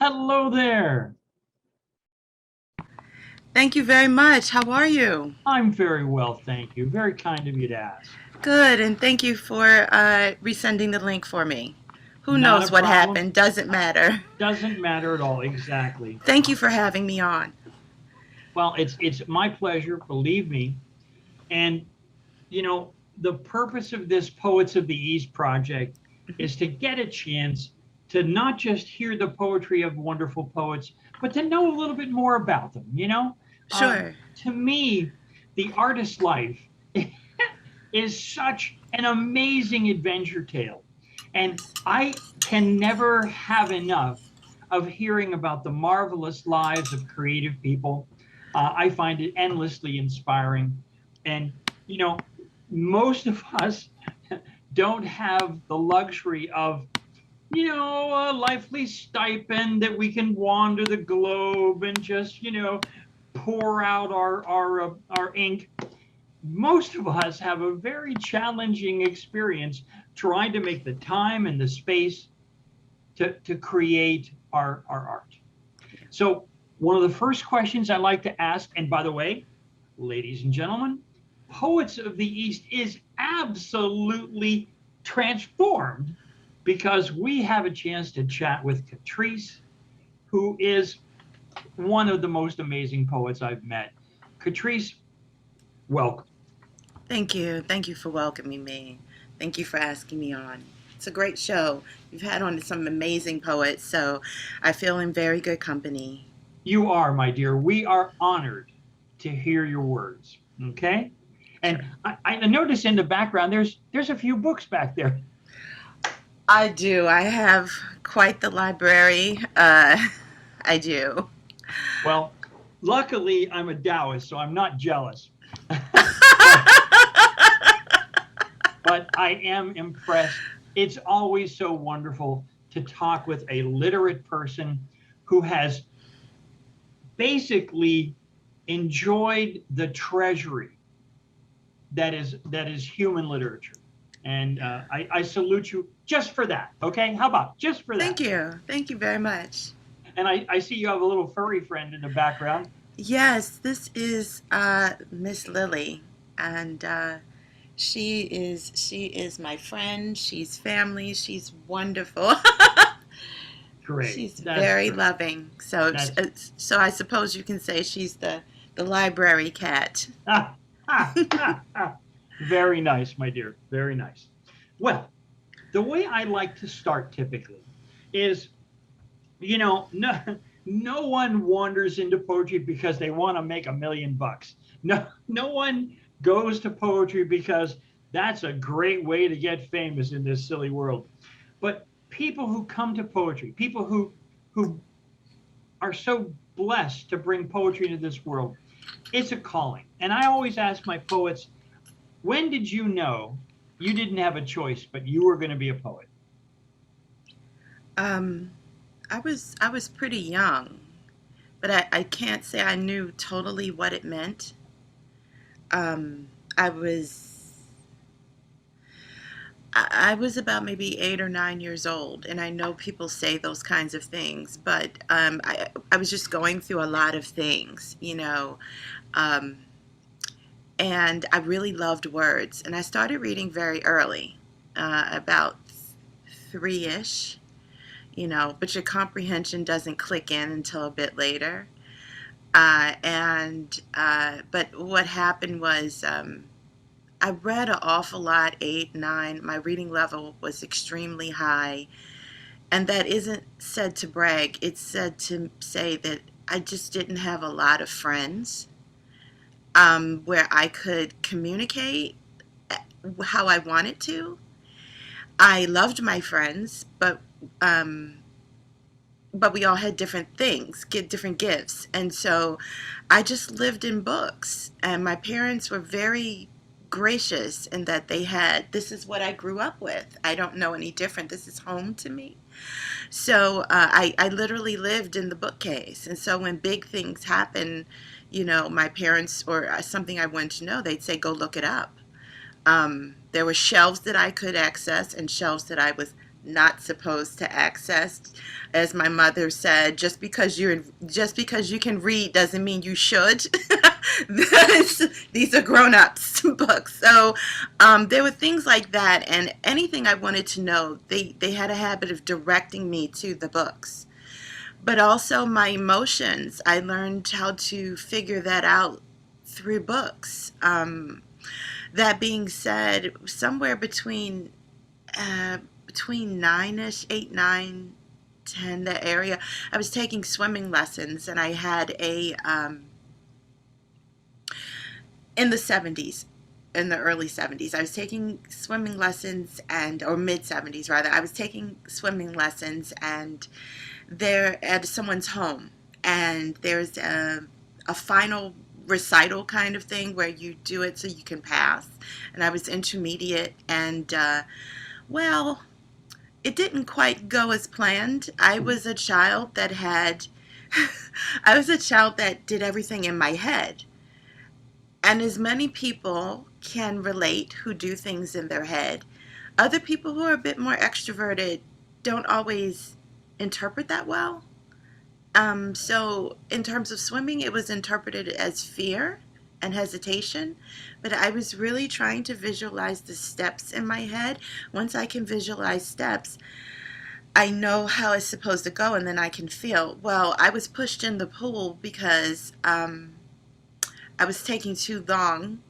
Hello there. Thank you very much. How are you? I'm very well, thank you. Very kind of you to ask. Good, and thank you for resending the link for me. Who Not knows a what problem. happened? Doesn't matter. Doesn't matter at all. Exactly. Thank you for having me on. Well, it's my pleasure, believe me. And the purpose of this Poets of the East project is to get a chance to not just hear the poetry of wonderful poets, but to know a little bit more about them. Uh, Sure. to me, the artist's life is such an amazing adventure tale. And I can never have enough of hearing about the marvelous lives of creative people. I find it endlessly inspiring. And, you know, most of us don't have the luxury of, a lively stipend that we can wander the globe and just, pour out our ink. Most of us have a very challenging experience trying to make the time and the space to create our art. So, one of the first questions I like to ask, and by the way, ladies and gentlemen, Poets of the East is absolutely transformed because we have a chance to chat with Catrice, who is one of the most amazing poets I've met. Catrice, welcome. Thank you. Thank you for welcoming me. Thank you for asking me on. It's a great show. You've had on some amazing poets, so I feel in very good company. You are, my dear. We are honored to hear your words. Okay. And Sure. I notice in the background there's a few books back there. I do. I have quite the library. I do. Well, luckily I'm a Taoist, so I'm not jealous. but but I am impressed. It's always so wonderful to talk with a literate person who has basically enjoyed the treasury that is human literature. And I salute you just for that. Okay, how about just for Thank that? you. Thank you very much. And I see you have a little furry friend in the background. Yes, this is Miss Lily, and she is my friend. She's family. She's wonderful. Great, She's that's very great. loving. So That's so I suppose you can say she's the library cat. ah, ah, ah, ah. Very nice, my dear. Very nice. Well, the way I like to start typically is, no one wanders into poetry because they want to make $1 million. No one goes to poetry because that's a great way to get famous in this silly world. But people who come to poetry, people who are so blessed to bring poetry into this world, it's a calling. And I always ask my poets, when did you know you didn't have a choice, but you were going to be a poet? Um, I was pretty young, but I can't say I knew totally what it meant. Um, I was I was about maybe 8 or 9 years old, and I know people say those kinds of things, but I was just going through a lot of things. Um, and I really loved words, and I started reading very early, about three-ish, but your comprehension doesn't click in until a bit later. But what happened was I read an awful lot, eight, nine. My reading level was extremely high. And that isn't said to brag, it's said to say that I just didn't have a lot of friends where I could communicate how I wanted to. I loved my friends, um, but we all had different things, get different gifts. And so I just lived in books. And my parents were very gracious in that they had, this is what I grew up with. I don't know any different. This is home to me. So I literally lived in the bookcase. And so when big things happen, my parents or something I wanted to know, they'd say, go look it up. There were shelves that I could access and shelves that I was not supposed to access. As my mother said, just because you can read doesn't mean you should. These are grown-ups books. So there were things like that, and anything I wanted to know, they had a habit of directing me to the books. But also my emotions, I learned how to figure that out through books. That being said, somewhere between nine-ish, 8, 9, 10, that area, I was taking swimming lessons, and I had in the 70s, in the early 70s, I was taking swimming lessons, or mid 70s rather, I was taking swimming lessons, and they're at someone's home, and there's a final recital kind of thing where you do it so you can pass. And I was intermediate, and well, it didn't quite go as planned. I was a child that had, I was a child that did everything in my head. And as many people can relate who do things in their head, other people who are a bit more extroverted don't always interpret that well. So in terms of swimming, it was interpreted as fear and hesitation, but I was really trying to visualize the steps in my head. Once I can visualize steps, I know how it's supposed to go, and then I can feel. Well, I was pushed in the pool because I was taking too long.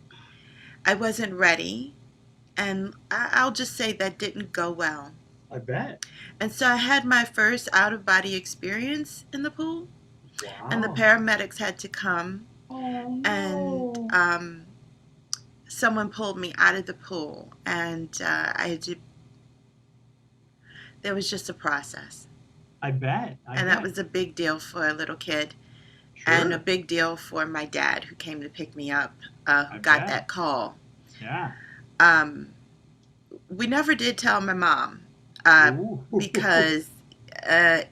I wasn't ready, and I'll just say that didn't go well. I bet. And so I had my first out-of-body experience in the pool, and the Wow. paramedics had to come, Oh and no. someone pulled me out of the pool, and I had to. There was just a process, I bet. I and that bet. was a big deal for a little kid, and a Sure. big deal for my dad who came to pick me up, I who got bet. that call. Yeah. Um, we never did tell my mom, Ooh. because uh,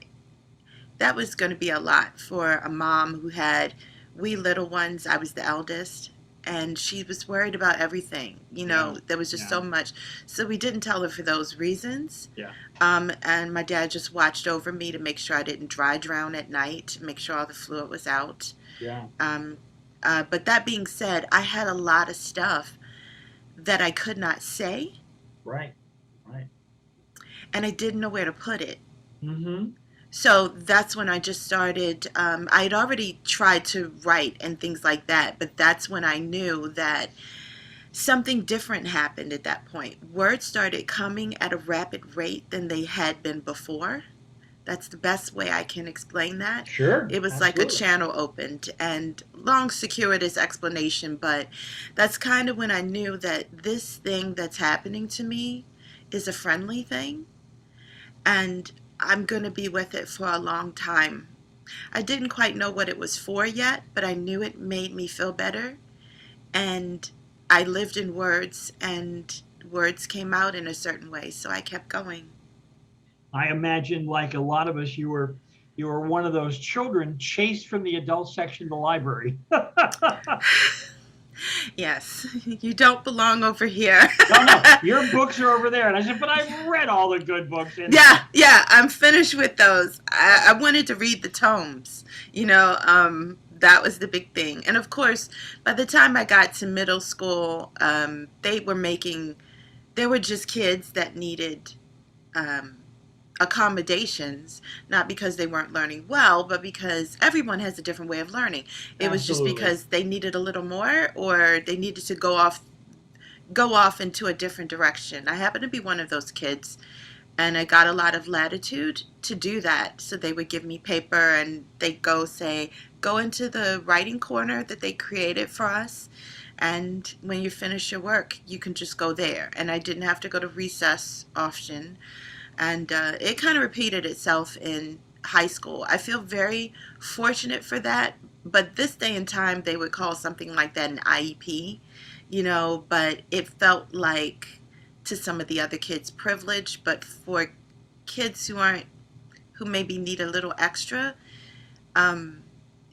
that was going to be a lot for a mom who had we little ones. I was the eldest, and she was worried about everything. Yeah. There was just Yeah. so much. So we didn't tell her for those reasons. Yeah. And my dad just watched over me to make sure I didn't dry drown at night, to make sure all the fluid was out. Yeah. Um, but that being said, I had a lot of stuff that I could not say, Right. Right. and I didn't know where to put it. Mm-hmm. So that's when I just started. I had already tried to write and things like that, but that's when I knew that something different happened at that point. Words started coming at a rapid rate than they had been before. That's the best way I can explain that. Sure. It was like a Absolutely. channel opened, and long, circuitous explanation, but that's kind of when I knew that this thing that's happening to me is a friendly thing, and I'm going to be with it for a long time. I didn't quite know what it was for yet, but I knew it made me feel better, and I lived in words, and words came out in a certain way, so I kept going. I imagine, like a lot of us, you were one of those children chased from the adult section of the library. Yes, you don't belong over here. No, no, your books are over there. And I said, but I've read all the good books in Yeah, there. yeah, I'm finished with those. I wanted to read the tomes, that was the big thing. And of course, by the time I got to middle school, they were just kids that needed um, accommodations, not because they weren't learning well, but because everyone has a different way of learning. It was just Absolutely. because they needed a little more, or they needed to go off into a different direction. I happened to be one of those kids, and I got a lot of latitude to do that. So they would give me paper, and they'd go into the writing corner that they created for us, and when you finish your work, you can just go there. And I didn't have to go to recess often, and it kind of repeated itself in high school. I feel very fortunate for that, but this day and time, they would call something like that an IEP, but it felt like, to some of the other kids, privilege. But for kids who maybe need a little extra, um,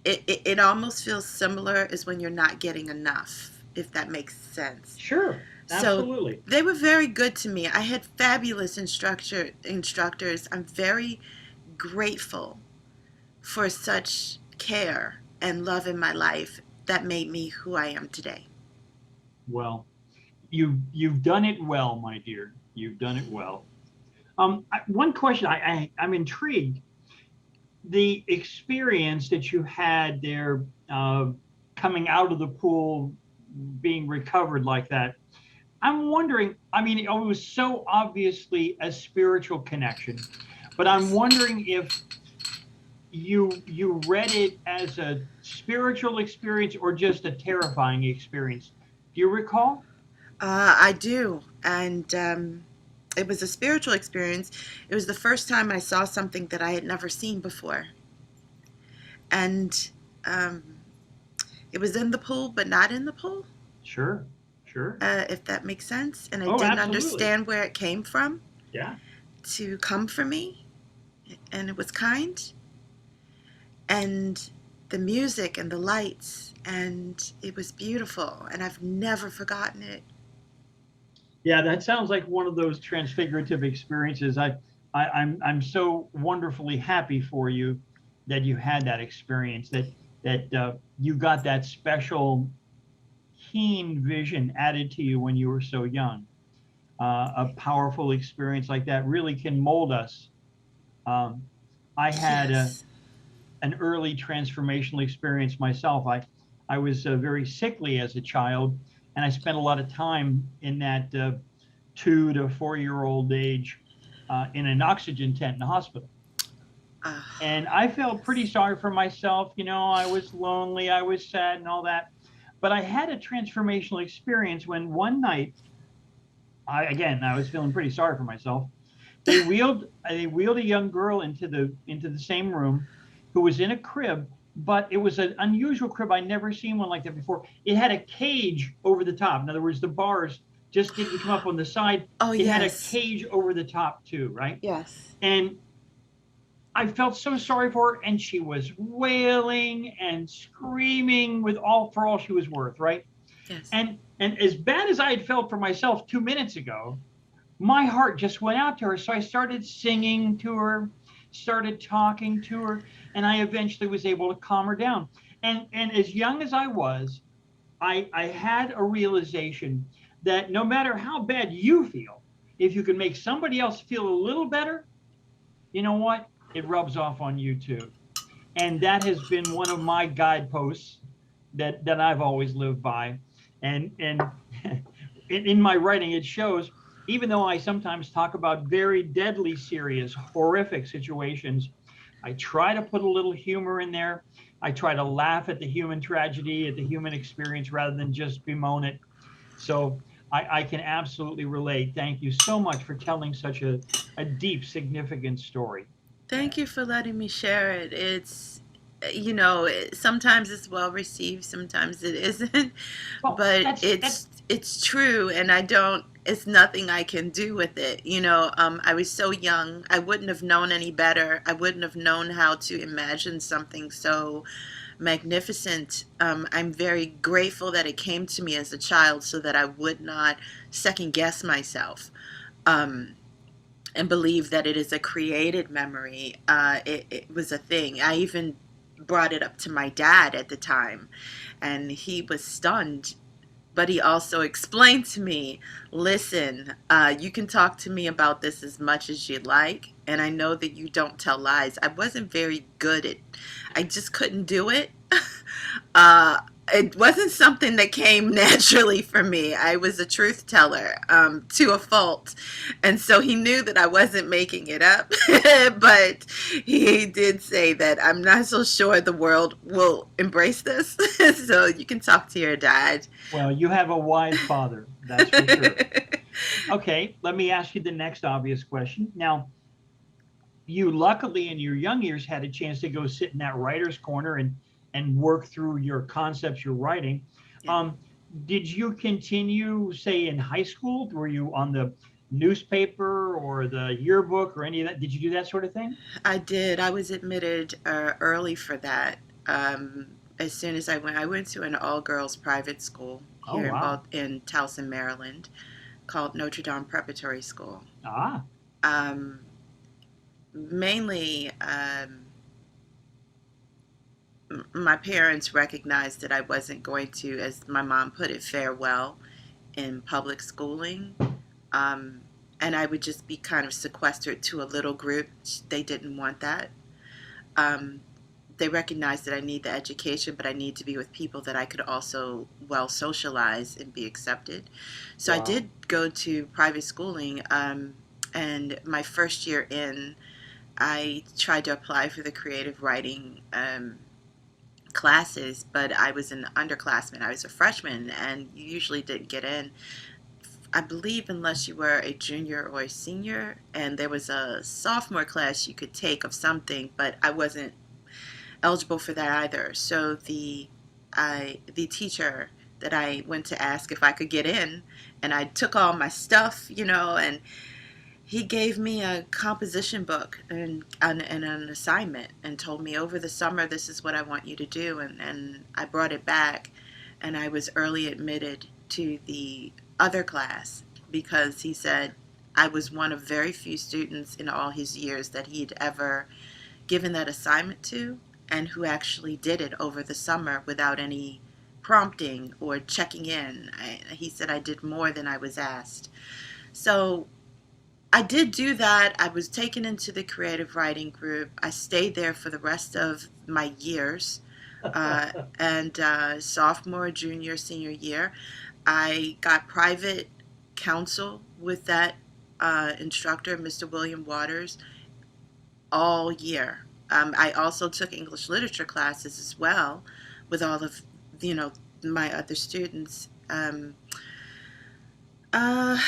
it almost feels similar as when you're not getting enough, if that makes sense. Sure. So Absolutely. they were very good to me. I had fabulous instructors. I'm very grateful for such care and love in my life that made me who I am today. Well, you've done it well, my dear. You've done it well. One question I'm intrigued. The experience that you had there, coming out of the pool, being recovered like that. I'm wondering. I mean, it was so obviously a spiritual connection, but I'm Yes. wondering if you read it as a spiritual experience or just a terrifying experience. Do you recall? I do. And it was a spiritual experience. It was the first time I saw something that I had never seen before. And um, it was in the pool, but not in the pool, Sure, sure. if that makes sense. And I Oh, didn't absolutely. understand where it came from Yeah. to come for me. And it was kind. And the music and the lights. And it was beautiful. And I've never forgotten it. Yeah, that sounds like one of those transfigurative experiences. I'm so wonderfully happy for you that you had that experience, that you got that special keen vision added to you when you were so young. A powerful experience like that really can mold us. Um, I had Yes. an early transformational experience myself. I was very sickly as a child, and I spent a lot of time in that 2 to 4 year old age, in an oxygen tent in the hospital. And I felt pretty Yes. sorry for myself. I was lonely, I was sad, and all that. But I had a transformational experience when one night, I was feeling pretty sorry for myself. They wheeled a young girl into the same room, who was in a crib, but it was an unusual crib. I never seen one like that before. It had a cage over the top. In other words, the bars just didn't come up on the side. Oh, It had a yes. cage over the top too, right? Yes. And I felt so sorry for her, and she was wailing and screaming with all she was worth, right? Yes. And as bad as I had felt for myself 2 minutes ago, my heart just went out to her. So I started singing to her, started talking to her, and I eventually was able to calm her down. And as young as I was, I had a realization that no matter how bad you feel, if you can make somebody else feel a little better, you know what? It rubs off on you too. And that has been one of my guideposts that I've always lived by. And in my writing, it shows. Even though I sometimes talk about very deadly, serious, horrific situations, I try to put a little humor in there. I try to laugh at the human tragedy, at the human experience, rather than just bemoan it. So I can absolutely relate. Thank you so much for telling such a deep, significant story. Thank you for letting me share it. Sometimes it's well received, sometimes it isn't, Well, but that's it's true, and it's nothing I can do with it. I was so young. I wouldn't have known any better. I wouldn't have known how to imagine something so magnificent. I'm very grateful that it came to me as a child so that I would not second guess myself. Um, and believe that it is a created memory. It was a thing. I even brought it up to my dad at the time, and he was stunned. But he also explained to me, listen, you can talk to me about this as much as you like, and I know that you don't tell lies. I wasn't very good at, I just couldn't do it. uh, it wasn't something that came naturally for me. I was a truth teller, to a fault. And so he knew that I wasn't making it up. But he did say that I'm not so sure the world will embrace this. So you can talk to your dad. Well, you have a wise father, that's for sure. Okay, let me ask you the next obvious question. Now, you luckily in your young years had a chance to go sit in that writer's corner and work through your concepts you're writing. Yeah. Um, did you continue, say, in high school? Were you on the newspaper or the yearbook or any of that? Did you do that sort of thing? I did. I was admitted early for that. As soon as I went to an all girls private school. Oh, here wow. in Towson, Maryland, called Notre Dame Preparatory School. Ah, Um, mainly, my parents recognized that I wasn't going to, as my mom put it, fare well in public schooling. Um, and I would just be kind of sequestered to a little group. They didn't want that. Um, they recognized that I need the education, but I need to be with people that I could also well socialize and be accepted. So I wow. did go to private schooling. And my first year in, I tried to apply for the creative writing classes, but I was an underclassman. I was a freshman, and you usually didn't get in, I believe, unless you were a junior or a senior. And there was a sophomore class you could take of something, but I wasn't eligible for that either. So the teacher that I went to ask if I could get in, and I took all my stuff, and he gave me a composition book and an assignment and told me, over the summer, this is what I want you to do. And I brought it back, and I was early admitted to the other class because he said I was one of very few students in all his years that he'd ever given that assignment to, and who actually did it over the summer without any prompting or checking in. He said I did more than I was asked. So I did do that. I was taken into the creative writing group. I stayed there for the rest of my years, and sophomore, junior, senior year. I got private counsel with that instructor, Mr. William Waters, all year. I also took English literature classes as well with all of you know my other students. Uh,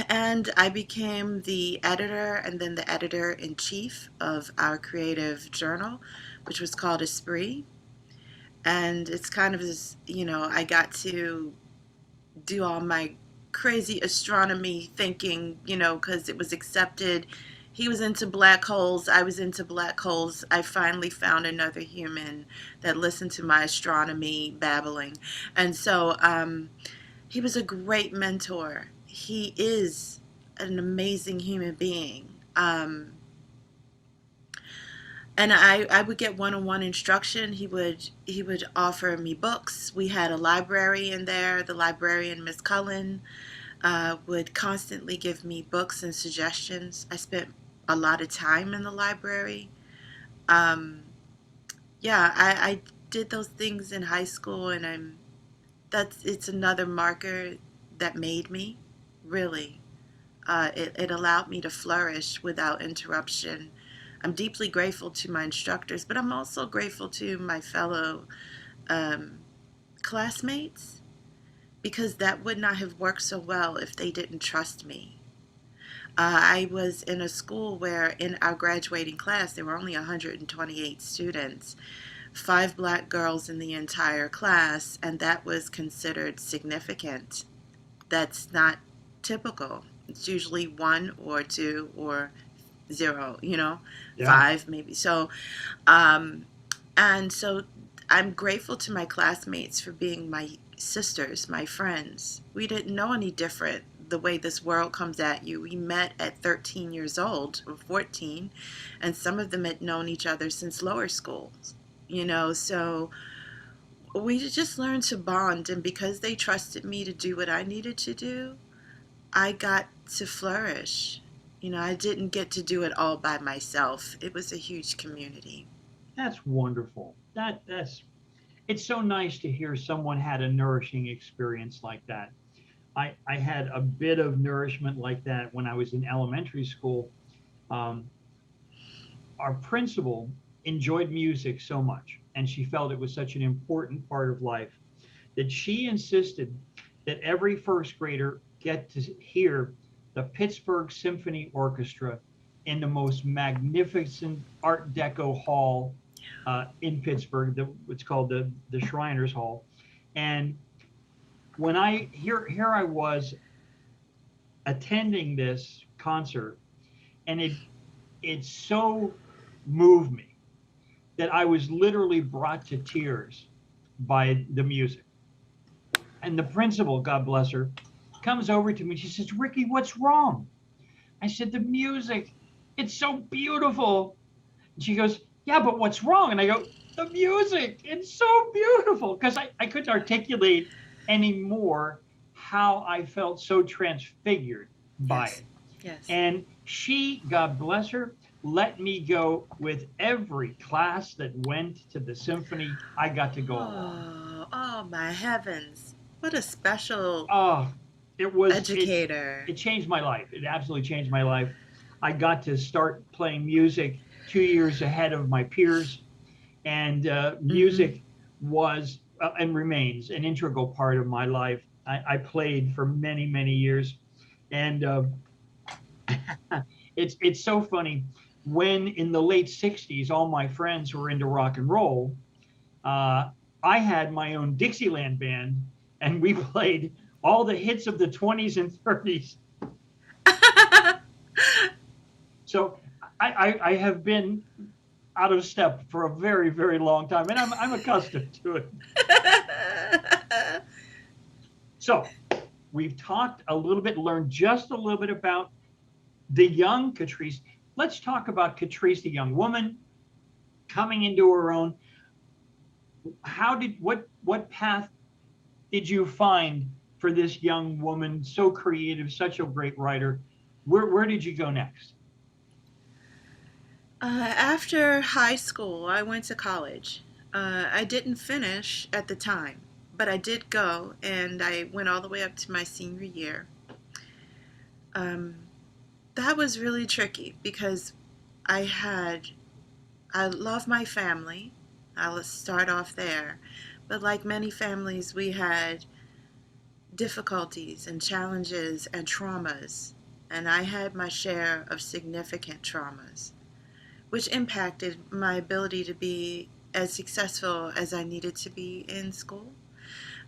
and I became the editor and then the editor in chief of our creative journal, which was called Esprit. And it's kind of as, I got to do all my crazy astronomy thinking, because it was accepted. He was into black holes. I was into black holes. I finally found another human that listened to my astronomy babbling. And so, he was a great mentor. He is an amazing human being. And I would get one-on-one instruction. He would offer me books. We had a library in there. The librarian, Miss Cullen, would constantly give me books and suggestions. I spent a lot of time in the library. Um, yeah, I did those things in high school, and it's another marker that made me, really. It allowed me to flourish without interruption. I'm deeply grateful to my instructors, but I'm also grateful to my fellow um, classmates, because that would not have worked so well if they didn't trust me. I was in a school where in our graduating class there were only 128 students, five black girls in the entire class, and that was considered significant. That's not typical. It's usually one or two or zero, Yeah. five maybe. Um, and so I'm grateful to my classmates for being my sisters, my friends. We didn't know any different the way this world comes at you. We met at 13 years old or 14, and some of them had known each other since lower school. So we just learned to bond, and because they trusted me to do what I needed to do, I got to flourish. I didn't get to do it all by myself. It was a huge community. That's wonderful. That's it's so nice to hear someone had a nourishing experience like that. I had a bit of nourishment like that when I was in elementary school. Um, our principal enjoyed music so much, and she felt it was such an important part of life that she insisted that every first grader get to hear the Pittsburgh Symphony Orchestra in the most magnificent Art Deco hall in Pittsburgh. It's called the Shriners Hall. And when here I was attending this concert, and it so moved me that I was literally brought to tears by the music. And the principal, God bless her, comes over to me. She says, Ricky, what's wrong? I said, the music. It's so beautiful. And she goes, yeah, but what's wrong? And I go, the music. It's so beautiful. Because I couldn't articulate anymore how I felt so transfigured by Yes. it. Yes. And she, God bless her, let me go with every class that went to the symphony. I got to go along. Oh, oh my heavens. What a special Oh, it was educator. it changed my life. It absolutely changed my life. I got to start playing music 2 years ahead of my peers, and Mm-hmm. music was and remains an integral part of my life. I played for many, many years, and it's so funny when in the late '60s, all my friends were into rock and roll. Uh, I had my own Dixieland band, and we played all the hits of the 20s and 30s. So I have been out of step for a very, very long time, and I'm accustomed to it. So we've talked a little bit, learned just a little bit about the young Catrice. Let's talk about Catrice, the young woman coming into her own. How did what path did you find for this young woman, so creative, such a great writer? Where did you go next? After high school, I went to college. I didn't finish at the time, but I did go, and I went all the way up to my senior year. Um, that was really tricky because I had, I love my family. I'll start off there. But like many families, we had difficulties and challenges and traumas. And I had my share of significant traumas, which impacted my ability to be as successful as I needed to be in school.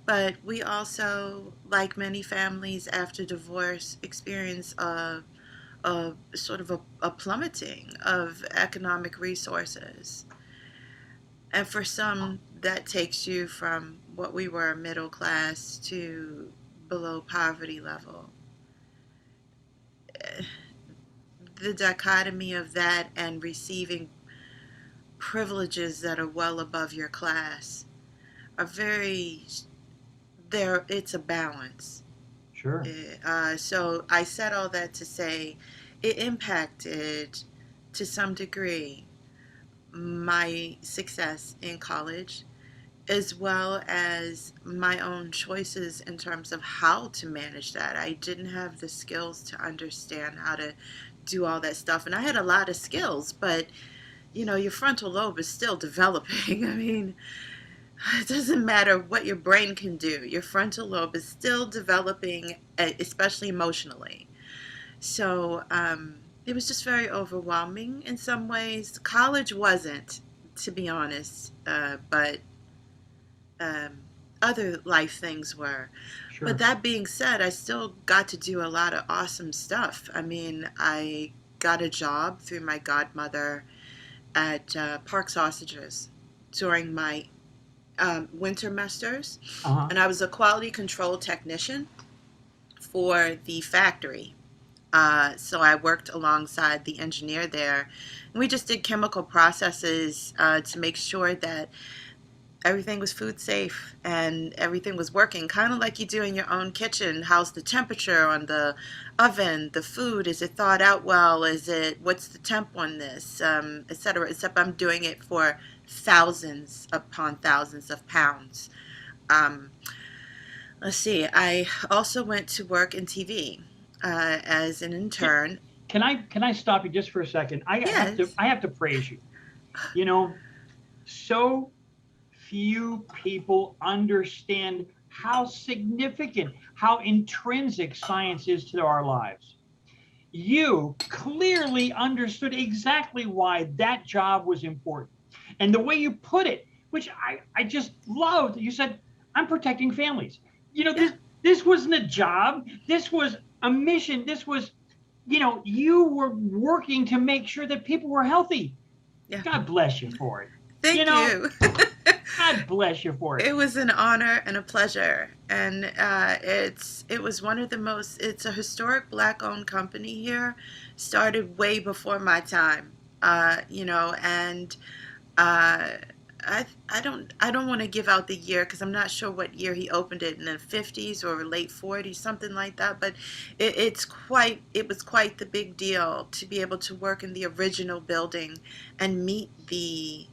But we also, like many families after divorce, experience a sort of a plummeting of economic resources. And for some, that takes you from what we were middle class to below poverty level. The dichotomy of that and receiving privileges that are well above your class are very there. It's a balance. Sure. So I said all that to say it impacted to some degree my success in college as well as my own choices in terms of how to manage that. I didn't have the skills to understand how to do all that stuff. And I had a lot of skills, but your frontal lobe is still developing. I mean, it doesn't matter what your brain can do, your frontal lobe is still developing, especially emotionally. So it was just very overwhelming in some ways. College wasn't, to be honest, but um, other life things were. But Sure. that being said, I still got to do a lot of awesome stuff. I mean, I got a job through my godmother at Park Sausages during my winter masters, Uh-huh. and I was a quality control technician for the factory. So I worked alongside the engineer there, and we just did chemical processes to make sure that everything was food safe and everything was working, kind of like you do in your own kitchen. How's the temperature on the oven, the food? Is it thawed out well? What's the temp on this, etc. Except I'm doing it for thousands upon thousands of pounds. Um, let's see. I also went to work in TV as an intern. Can I stop you just for a second? Yes. I have to praise you. You know, so few people understand how significant, how intrinsic science is to our lives. You clearly understood exactly why that job was important. And the way you put it, which I just loved, you said, I'm protecting families. You know, Yeah. this wasn't a job, this was a mission. This was, you were working to make sure that people were healthy. Yeah. God bless you for it. You Thank know, you. God bless you for it. It was an honor and a pleasure, and it was one of the most. It's a historic Black-owned company here, started way before my time, and uh, I don't want to give out the year because I'm not sure what year he opened it, in the 50s or late 40s, something like that. But it was quite the big deal to be able to work in the original building and meet the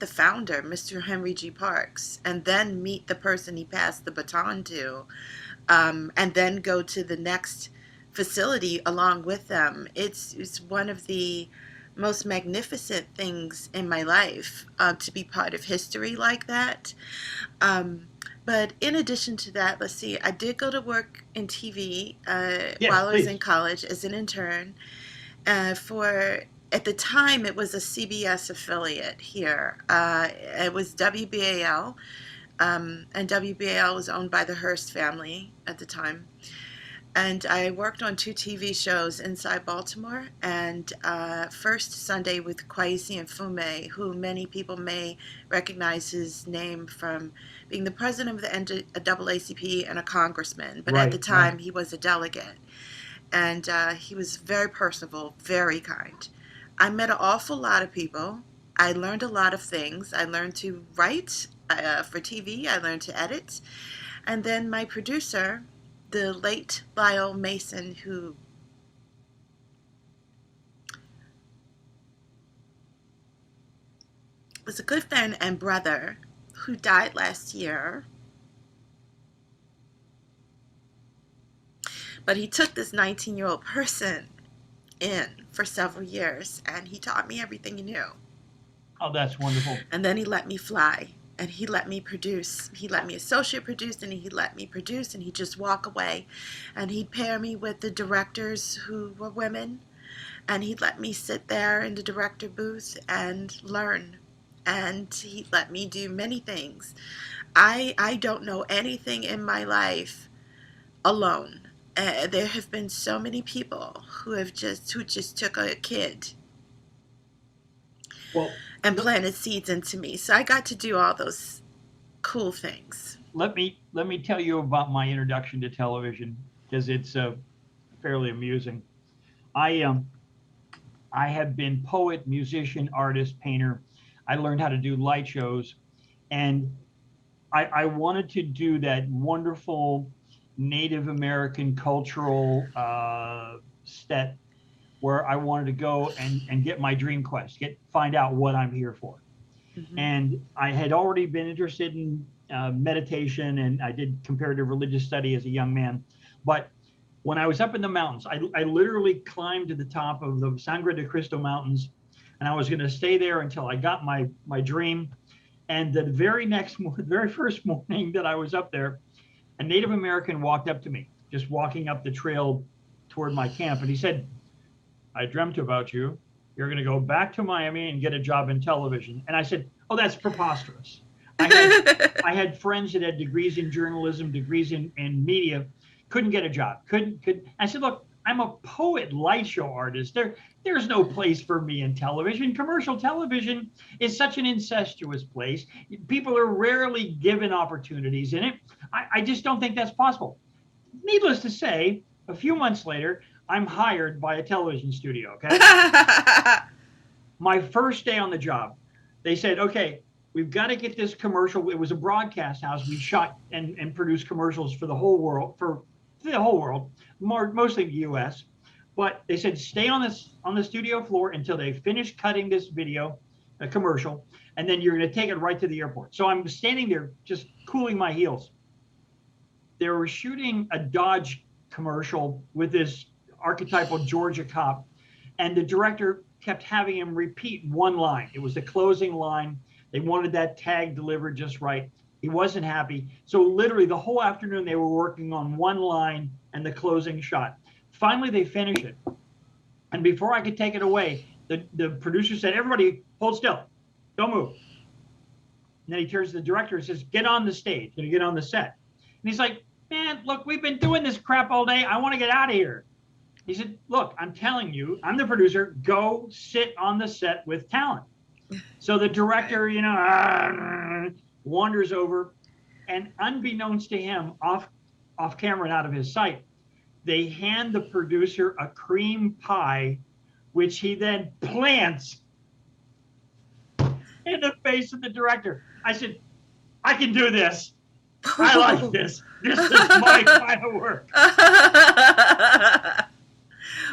founder, Mr. Henry G. Parks, and then meet the person he passed the baton to, and then go to the next facility along with them. It's one of the most magnificent things in my life, to be part of history like that. Um, but in addition to that, let's see, I did go to work in TV Yes, while I was in please. college as an intern for at the time it was a CBS affiliate here. It was WBAL, and WBAL was owned by the Hearst family at the time. And I worked on two TV shows inside Baltimore. And First Sunday with Kwesi and Fume, who many people may recognize his name from being the president of the NAACP and a congressman. But at the Right, right. time, he was a delegate. And he was very personable, very kind. I met an awful lot of people. I learned a lot of things. I learned to write for TV, I learned to edit. And then my producer, the late Lyle Mason, who was a good friend and brother, who died last year. But he took this 19-year-old person in for several years and he taught me everything he knew. Oh, that's wonderful. And then he let me fly and he let me produce. He let me associate produce and he let me produce and he'd just walk away. And he'd pair me with the directors who were women and he'd let me sit there in the director booth and learn. And he let me do many things. I don't know anything in my life alone. There have been so many people who just took a kid Well, and planted seeds into me. So I got to do all those cool things. let me tell you about my introduction to television because it's fairly amusing. I I have been poet, musician, artist, painter. I learned how to do light shows, and I wanted to do that wonderful Native American cultural set where I wanted to go and get my dream quest, find out what I'm here for. Hmm. And I had already been interested in meditation, and I did comparative religious study as a young man. But when I was up in the mountains, I literally climbed to the top of the Sangre de Cristo Mountains, and I was going to stay there until I got my dream. And the very first morning that I was up there, a Native American walked up to me, just walking up the trail toward my camp, and he said, "I dreamt about you. You're going to go back to Miami and get a job in television." And I said, "Oh, that's preposterous." I had I had friends that had degrees in journalism, degrees in media, couldn't get a job. Could I said, "Look, I'm a poet, light show artist. There's no place for me in television. Commercial television is such an incestuous place. People are rarely given opportunities in it. I just don't think that's possible." Needless to say, a few months later, I'm hired by a television studio. Okay. My first day on the job, they said, "Okay, we've got to get this commercial." It was a broadcast house. We shot and produced commercials for the whole world, for the whole world, mostly the U.S. But they said, "Stay on the studio floor until they finish cutting this video, a commercial, and then you're going to take it right to the airport." So I'm standing there just cooling my heels. They were shooting a Dodge commercial with this archetypal Georgia cop, and the director kept having him repeat one line. It was the closing line. They wanted that tag delivered just right. He wasn't happy. So literally the whole afternoon they were working on one line and the closing shot. Finally they finished it. And before I could take it away, the producer said, "Everybody hold still. Don't move." And then he turns to the director and says, "Get on the stage, get on the set." And he's like, "Man, look, we've been doing this crap all day. I want to get out of here." He said, "Look, I'm telling you, I'm the producer. Go sit on the set with talent." So the director, Right. wanders over, and unbeknownst to him, off camera and out of his sight, they hand the producer a cream pie, which he then plants in the face of the director. I said, I can do this. I like this. This is my kind of work.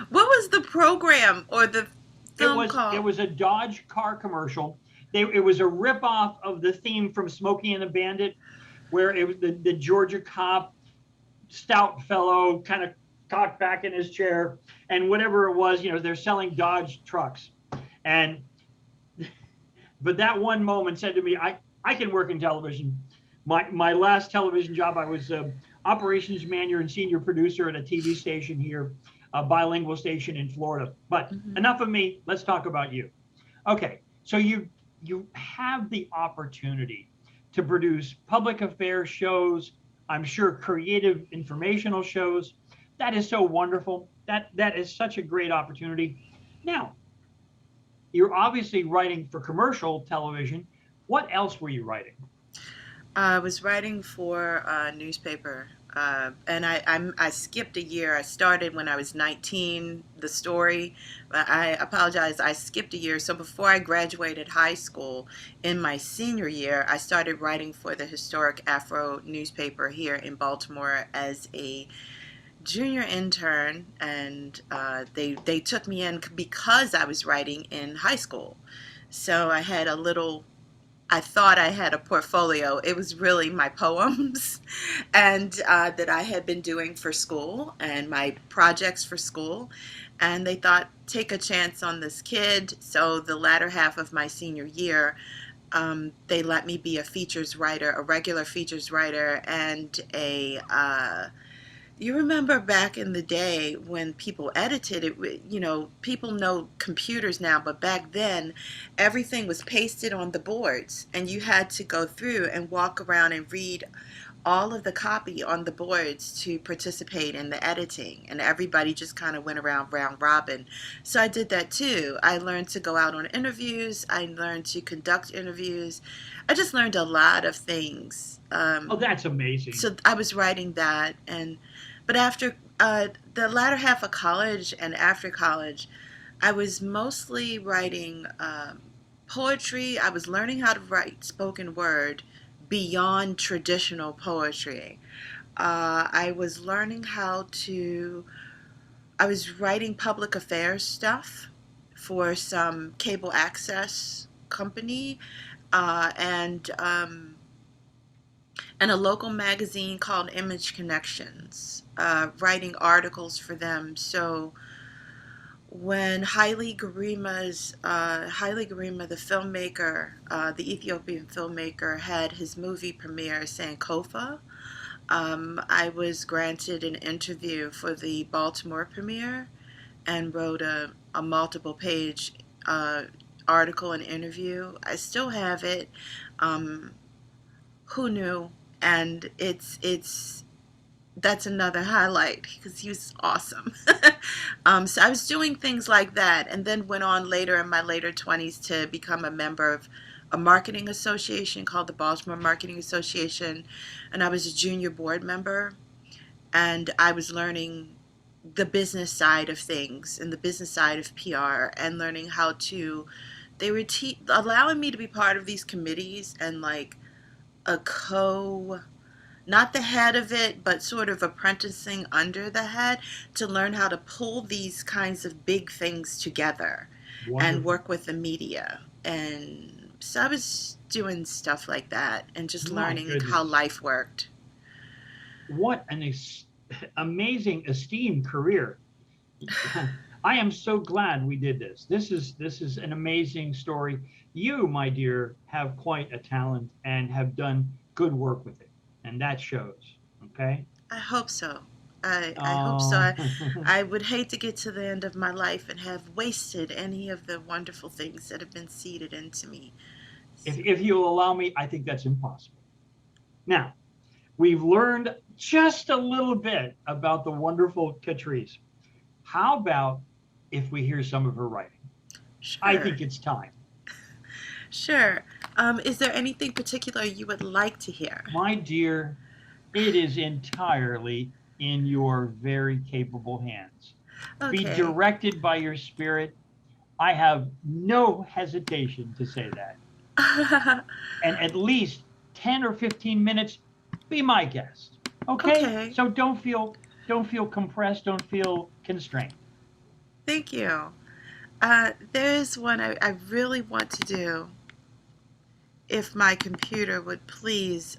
What was the program or the It film was it called? was a Dodge car commercial. It was a ripoff of the theme from Smokey and the Bandit, where it was the Georgia cop, stout fellow, kind of cocked back in his chair, and whatever it was, they're selling Dodge trucks. And but that one moment said to me, I can work in television. My last television job, I was operations manager and senior producer at a TV station here, a bilingual station in Florida. But Hmm. enough of me. Let's talk about you. Okay, so you have the opportunity to produce public affairs shows. I'm sure creative informational shows. That is so wonderful. That is such a great opportunity. Now, you're obviously writing for commercial television. What else were you writing? I was writing for a newspaper, and I skipped a year. I started when I was 19. The story, but I apologize. I skipped a year. So before I graduated high school, in my senior year, I started writing for the historic Afro newspaper here in Baltimore as a junior intern, and they took me in because I was writing in high school. So I had a little. I thought I had a portfolio. It was really my poems, and that I had been doing for school and my projects for school. And they thought, take a chance on this kid. So the latter half of my senior year, they let me be a features writer, a regular features writer, and a you remember back in the day when people edited it, people know computers now, but back then everything was pasted on the boards and you had to go through and walk around and read all of the copy on the boards to participate in the editing, and everybody just kind of went around round robin. So I did that too. I learned to go out on interviews, I learned to conduct interviews. I just learned a lot of things. Oh, that's amazing. So I was writing that, and but after the latter half of college and after college, I was mostly writing poetry. I was learning how to write spoken word beyond traditional poetry. I was learning how to. I was writing public affairs stuff for some cable access company, and a local magazine called Image Connections, writing articles for them. So when Haile Garima, the filmmaker, the Ethiopian filmmaker, had his movie premiere Sankofa, I was granted an interview for the Baltimore premiere and wrote a multiple page article and interview. I still have it. Um, who knew? And it's that's another highlight because he was awesome. So I was doing things like that, and then went on later in my later 20s to become a member of a marketing association called the Baltimore Marketing Association, and I was a junior board member, and I was learning the business side of things and the business side of PR, and learning how to. They were allowing me to be part of these committees and like a not the head of it, but sort of apprenticing under the head to learn how to pull these kinds of big things together and Wonderful. work with the media. And so I was doing stuff like that and just My learning how goodness. life worked. What an amazing esteemed career. I am so glad we did this. This is an amazing story. You, my dear, have quite a talent and have done good work with it, and that shows. Okay. I hope so. I hope so. Oh, I would hate to get to the end of my life and have wasted any of the wonderful things that have been seeded into me. if you'll allow me, I think that's impossible. Now, we've learned just a little bit about the wonderful Catrice. How about if we hear some of her writing? I Sure. think it's time. Sure. Is there anything particular you would like to hear? My dear, it is entirely in your very capable hands. Be Okay. directed by your spirit. I have no hesitation to say that. And at least 10 or 15 minutes, be my guest. Okay? Okay. So don't feel compressed, don't feel constrained. Thank you. There's one I really want to do if my computer would please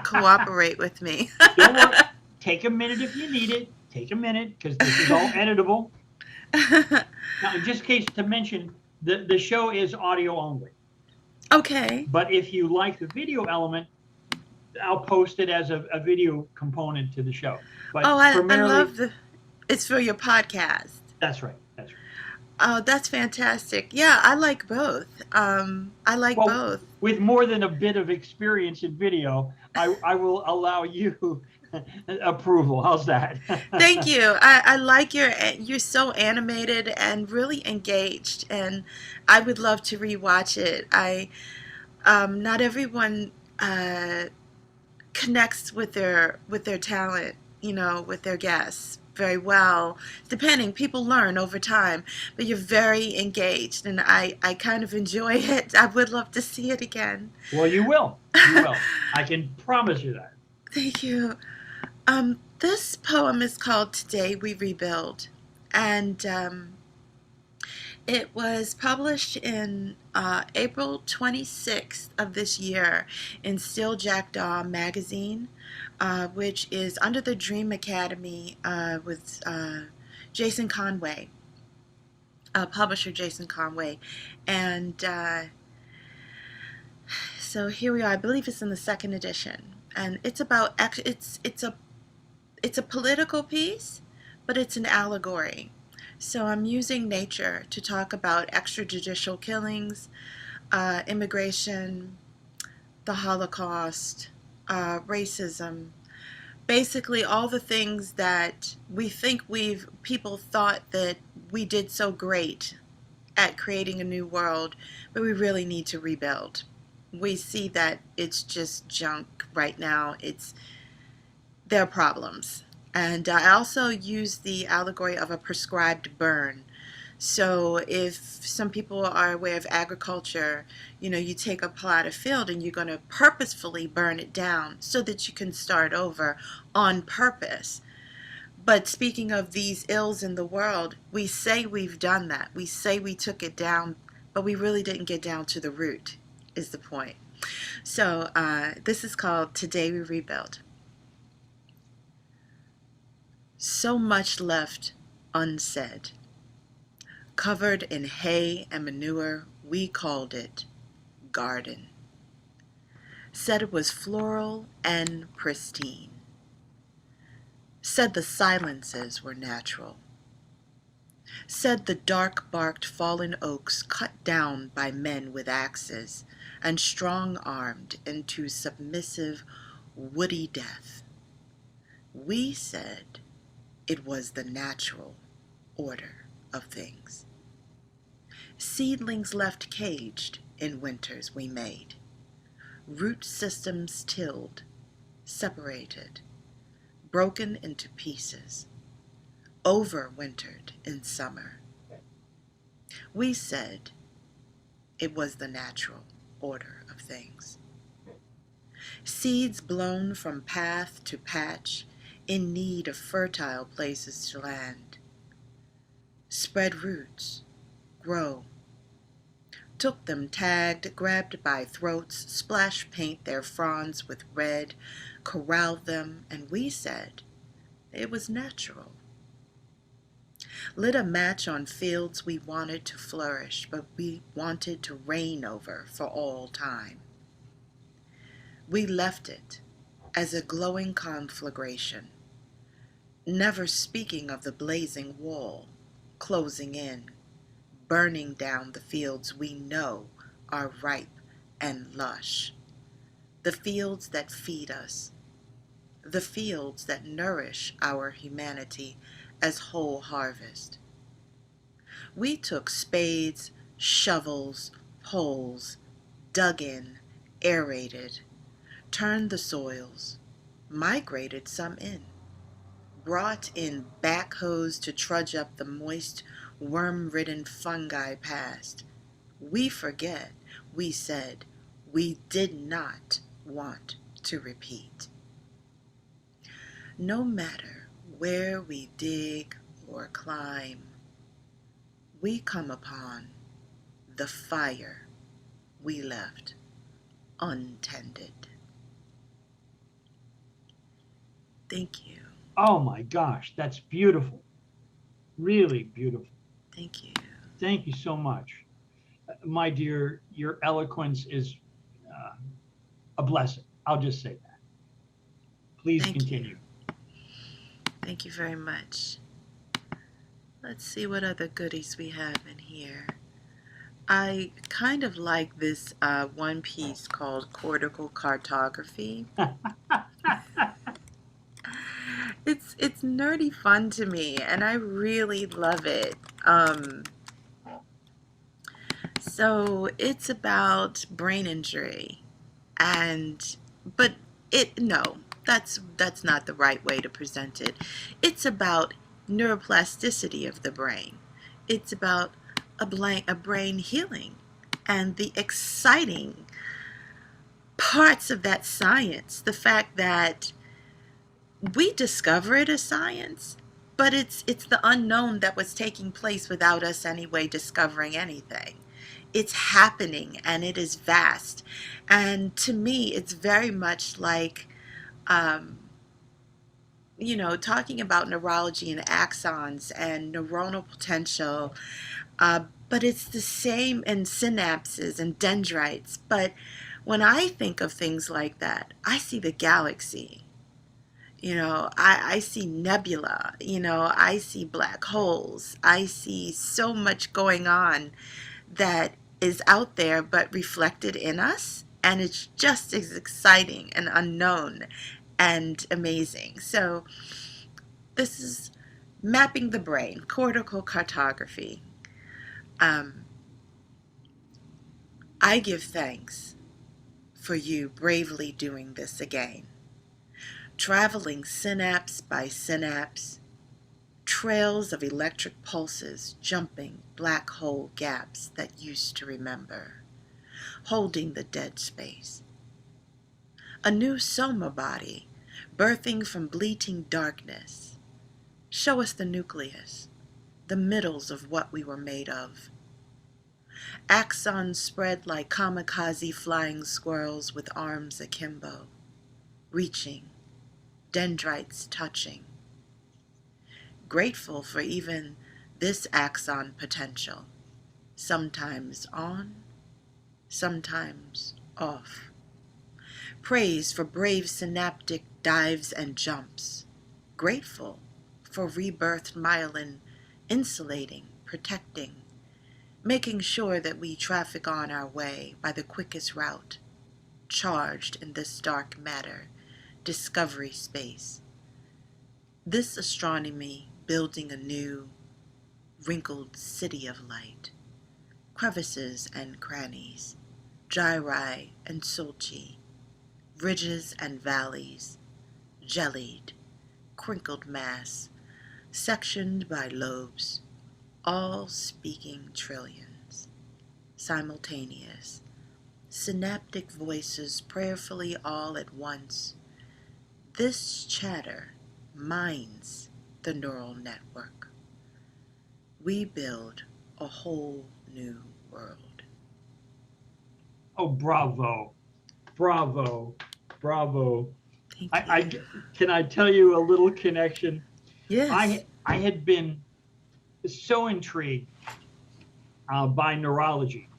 cooperate with me. Don't worry. Take a minute if you need it. Take a minute because this is all editable. Now, in just case to mention, the show is audio only. Okay. But if you like the video element, I'll post it as a video component to the show. Oh, But I primarily, love it's for your podcast. that's right. That's right. Oh, that's fantastic. Yeah, I like both. I like Well, both. with more than a bit of experience in video, I will allow you approval. How's that? Thank you. I like you're so animated and really engaged, and I would love to rewatch it. I not everyone connects with their talent, with their guests very well. Depending, people learn over time, but you're very engaged, and I kind of enjoy it. I would love to see it again. Well, you will. You will. I can promise you that. Thank you. This poem is called "Today We Rebuild," and it was published in April 26th of this year in Still Jackdaw magazine, which is under the Dream Academy with Jason Conway, publisher Jason Conway. And so here we are. I believe it's in the second edition. And it's about, it's a political piece, but it's an allegory. So I'm using nature to talk about extrajudicial killings, immigration, the Holocaust, racism, basically all the things that we think people thought that we did so great at creating a new world, but we really need to rebuild. We see that it's just junk right now. It's their problems. And I also use the allegory of a prescribed burn. So if some people are aware of agriculture, you take a plot of field and you're going to purposefully burn it down so that you can start over on purpose. But speaking of these ills in the world, we say we've done that. We say we took it down, but we really didn't get down to the root, is the point. So this is called Today We Rebuild. So much left unsaid. Covered in hay and manure, we called it garden. Said it was floral and pristine. Said the silences were natural. Said the dark-barked fallen oaks cut down by men with axes and strong-armed into submissive, woody death. We said it was the natural order of things. Seedlings left caged in winters we made. Root systems tilled, separated, broken into pieces, overwintered in summer. We said it was the natural order of things. Seeds blown from path to patch, in need of fertile places to land. Spread roots, grow. Took them tagged, grabbed by throats, splash paint their fronds with red, corralled them, and we said it was natural. Lit a match on fields we wanted to flourish, but we wanted to reign over for all time. We left it as a glowing conflagration, never speaking of the blazing wall closing in, burning down the fields we know are ripe and lush, the fields that feed us, the fields that nourish our humanity as whole harvest. We took spades, shovels, Poles dug in, aerated, turned the soils, migrated some in, brought in backhoes to trudge up the moist, worm-ridden fungi past. We forget, we said, we did not want to repeat. No matter where we dig or climb, we come upon the fire we left untended. Thank you. Oh my gosh, that's beautiful. Really beautiful. Thank you. Thank you so much. My dear, your eloquence is uh, a blessing. I'll just say that. Please Thank you. continue. Thank you very much. Let's see what other goodies we have in here. I kind of like this one piece called Cortical Cartography. It's nerdy fun to me, and I really love it. So it's about brain injury, and but it no, that's not the right way to present it. It's about neuroplasticity of the brain. It's about a brain healing and the exciting parts of that science. The fact that we discover it as science, but it's the unknown that was taking place without us anyway discovering anything. It's happening and it is vast. And to me, it's very much like, um, talking about neurology and axons and neuronal potential, but it's the same in synapses and dendrites. But when I think of things like that, I see the galaxy. I see nebula, I see black holes. I see so much going on that is out there but reflected in us. And it's just as exciting and unknown and amazing. So, this is mapping the brain, cortical cartography. Um, I give thanks for you bravely doing this again, traveling synapse by synapse, trails of electric pulses jumping black hole gaps that used to remember, holding the dead space. A new soma body, birthing from bleating darkness. Show us the nucleus, the middles of what we were made of. Axons spread like kamikaze flying squirrels with arms akimbo, reaching, dendrites touching. Grateful for even this axon potential, sometimes on, sometimes off. Praise for brave synaptic dives and jumps. Grateful for rebirthed myelin insulating, protecting, making sure that we traffic on our way by the quickest route, charged in this dark matter, discovery space. This astronomy building a new, wrinkled city of light, crevices and crannies, gyri and sulci, ridges and valleys, jellied, crinkled mass, sectioned by lobes, all speaking trillions, simultaneous, synaptic voices prayerfully all at once. This chatter mines the neural network. We build a whole new world. Oh, bravo, bravo, bravo. Thank I you. can I tell you a little connection? Yes. I had been so intrigued by neurology.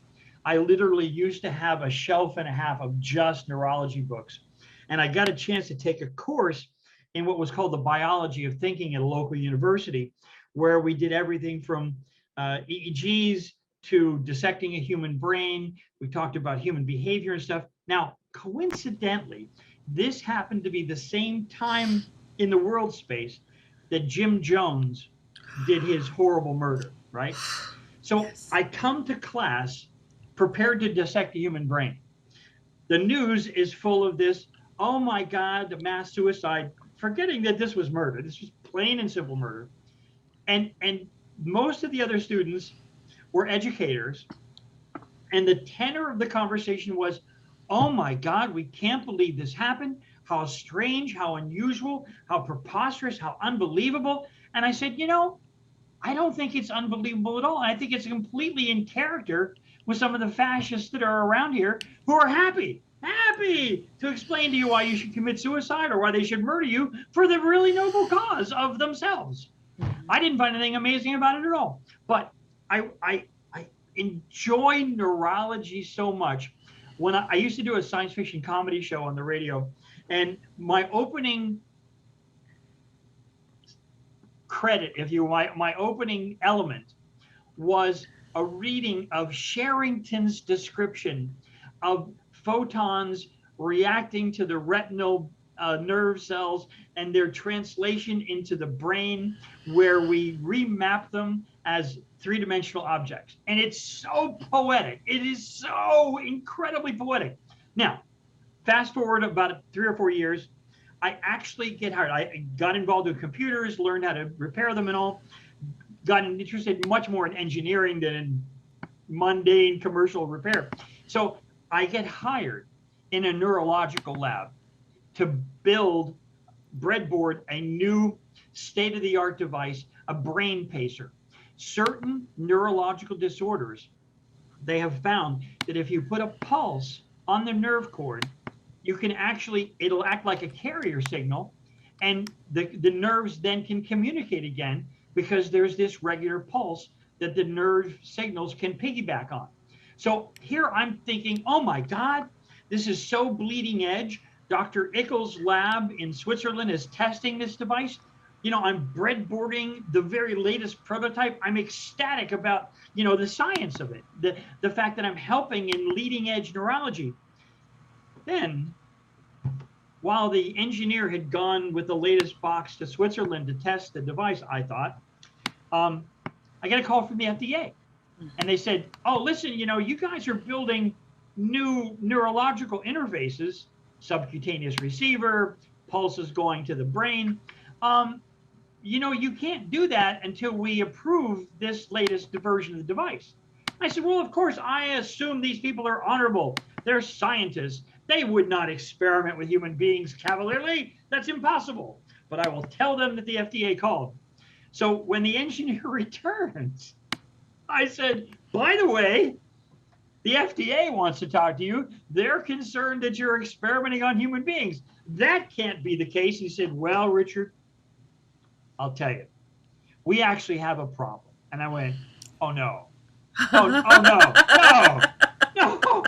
I literally used to have a shelf and a half of just neurology books. And I got a chance to take a course in what was called the biology of thinking at a local university, where we did everything from EEGs to dissecting a human brain. We talked about human behavior and stuff. Now, coincidentally, this happened to be the same time in the world space that Jim Jones did his horrible murder, right? So Yes. I come to class prepared to dissect a human brain. The news is full of this, oh my God, the mass suicide, forgetting that this was murder. This was plain and simple murder. And most of the other students were educators. And the tenor of the conversation was, oh my God, we can't believe this happened. How strange, how unusual, how preposterous, how unbelievable. And I said, I don't think it's unbelievable at all. I think it's completely in character with some of the fascists that are around here who are happy to explain to you why you should commit suicide or why they should murder you for the really noble cause of themselves. I didn't find anything amazing about it at all. But I enjoy neurology so much. When I used to do a science fiction comedy show on the radio, and my opening credit, if you will, my opening element was a reading of Sherrington's description of photons reacting to the retinal nerve cells and their translation into the brain, where we remap them as three-dimensional objects. And it's so poetic. It is so incredibly poetic. Now, fast forward about 3 or 4 years, I actually get hired. I got involved with computers, learned how to repair them and all, got interested much more in engineering than in mundane commercial repair. So I get hired in a neurological lab to build, breadboard, a new state-of-the-art device, a brain pacer. Certain neurological disorders, they have found that if you put a pulse on the nerve cord, you can actually, it'll act like a carrier signal, and the nerves then can communicate again because there's this regular pulse that the nerve signals can piggyback on. So here I'm thinking, oh my God, this is so bleeding edge. Dr. Ickel's lab in Switzerland is testing this device. I'm breadboarding the very latest prototype. I'm ecstatic about, the science of it, the fact that I'm helping in leading edge neurology. Then, while the engineer had gone with the latest box to Switzerland to test the device, I thought, I got a call from the FDA. And they said, oh, listen, you guys are building new neurological interfaces, subcutaneous receiver, pulses going to the brain. You can't do that until we approve this latest version of the device. I said, well, of course, I assume these people are honorable. They're scientists. They would not experiment with human beings cavalierly. That's impossible. But I will tell them that the FDA called. So when the engineer returns, I said, by the way, the FDA wants to talk to you. They're concerned that you're experimenting on human beings. That can't be the case. He said, well, Richard, I'll tell you, we actually have a problem. And I went, oh no. Oh no.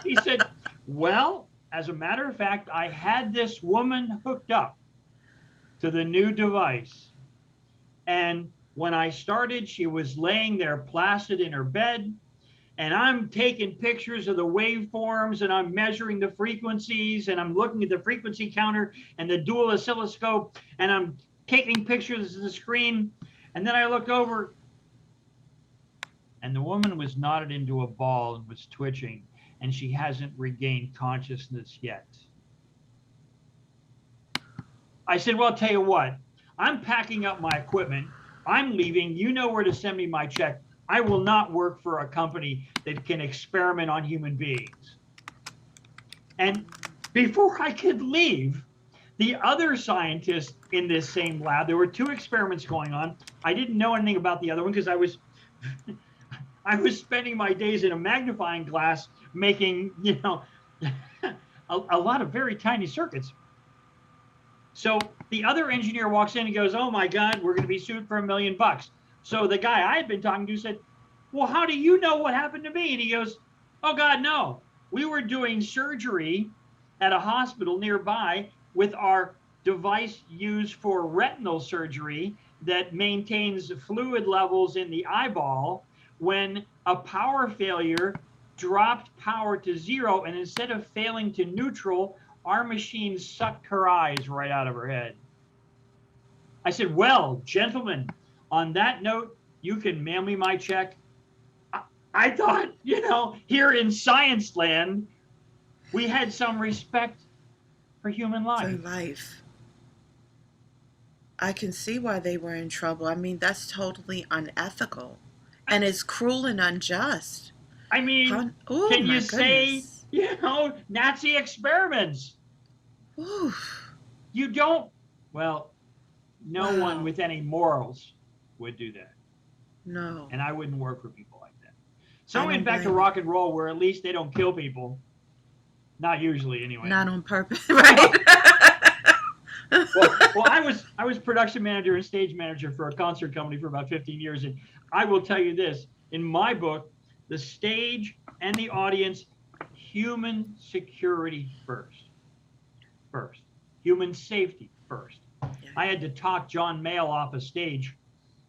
He said, well, as a matter of fact, I had this woman hooked up to the new device. And when I started, she was laying there placid in her bed. And I'm taking pictures of the waveforms, and I'm measuring the frequencies, and I'm looking at the frequency counter and the dual oscilloscope, and I'm taking pictures of the screen. And then I looked over, and the woman was knotted into a ball and was twitching, and she hasn't regained consciousness yet. I said, well, I'll tell you what, I'm packing up my equipment. I'm leaving. You know where to send me my check. I will not work for a company that can experiment on human beings. And before I could leave, the other scientists in this same lab, there were 2 experiments going on. I didn't know anything about the other one because I was spending my days in a magnifying glass making, a lot of very tiny circuits. So the other engineer walks in and goes, oh my God, we're going to be sued for $1 million. So the guy I had been talking to said, well, how do you know what happened to me? And he goes, oh God, no. We were doing surgery at a hospital nearby with our device used for retinal surgery that maintains fluid levels in the eyeball when a power failure dropped power to 0. And instead of failing to neutral, our machine sucked her eyes right out of her head. I said, well, gentlemen, on that note, you can mail me my check. I thought, here in science land, we had some respect for human For life. life. I can see why they were in trouble. I mean, that's totally unethical. I, And it's cruel and unjust. I mean, Oh can you my say, goodness. Nazi experiments? Ooh, You don't, well, no one wow. with any morals would do that. No, And I wouldn't work for people like that. So I we went don't back to blame you. rock and roll where at least they don't kill people. Not usually, anyway. Not on purpose, right? Well, I was production manager and stage manager for a concert company for about 15 years, and I will tell you this: in my book, the stage and the audience, human security first, human safety first. Yeah. I had to talk John Mayall off a stage